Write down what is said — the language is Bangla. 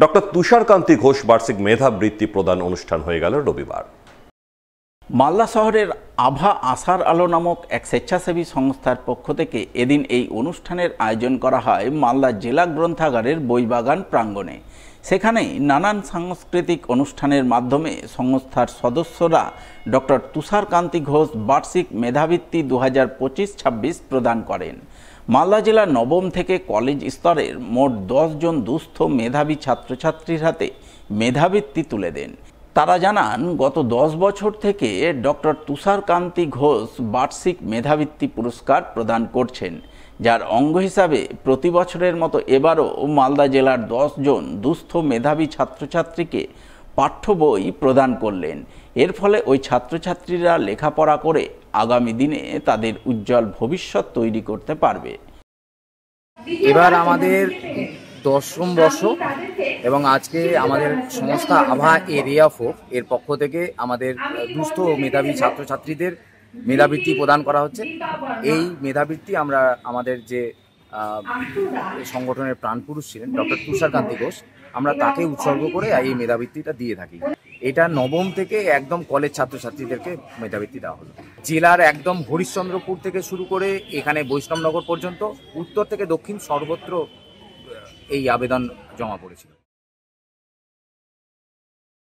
ডক্টর তুষারকান্তি ঘোষ বার্ষিক মেধাবৃত্তি প্রদান অনুষ্ঠান হয়ে গেল রবিবার। মালদা শহরের আভা আশার আলো নামক এক স্বেচ্ছাসেবী সংস্থার পক্ষ থেকে এদিন এই অনুষ্ঠানের আয়োজন করা হয় মালদা জেলা গ্রন্থাগারের বইবাগান প্রাঙ্গণে। সেখানেই নানান সাংস্কৃতিক অনুষ্ঠানের মাধ্যমে সংস্থার সদস্যরা ডক্টর তুষারকান্তি ঘোষ বার্ষিক মেধাবৃত্তি 2025-26 প্রদান করেন। মালদা জেলার নবম থেকে কলেজ স্তরের মোট 10 জন দুস্থ মেধাবী ছাত্রছাত্রীর হাতে মেধাবৃত্তি তুলে দেন। তারা জানান, গত 10 বছর থেকে ডক্টর তুষারকান্তি ঘোষ বার্ষিক মেধাবৃত্তি পুরস্কার প্রদান করছেন, যার অঙ্গ হিসাবে প্রতি বছরের মতো এবারও মালদা জেলার 10 জন দুস্থ মেধাবী ছাত্রছাত্রীকে পাঠ্য বই প্রদান করলেন। এর ফলে ওই ছাত্রছাত্রীরা লেখাপড়া করে আগামী দিনে তাদের উজ্জ্বল ভবিষ্যৎ তৈরি করতে পারবে। এবার আমাদের 10ম বর্ষ এবং আজকে আমাদের সংস্থা আভা এরিয়া 4 এর পক্ষ থেকে আমাদের দুস্থ মেধাবী ছাত্রছাত্রীদের মেধাবৃত্তি প্রদান করা হচ্ছে। এই মেধাবৃত্তি আমরা আমাদের যে সংগঠনের প্রাণপুরুষ ছিলেন ডক্টর তুষারকান্তি ঘোষ, আমরা তাকে উৎসর্গ করে এই মেধাবৃত্তিটা দিয়ে থাকি। এটা নবম থেকে একদম কলেজ ছাত্রছাত্রীদেরকে মেধাবৃত্তি দেওয়া হলো। জেলার একদম হরিশ্চন্দ্রপুর থেকে শুরু করে এখানে বৈষ্ণবনগর পর্যন্ত উত্তর থেকে দক্ষিণ সর্বত্র এই আবেদন জমা পড়েছিল।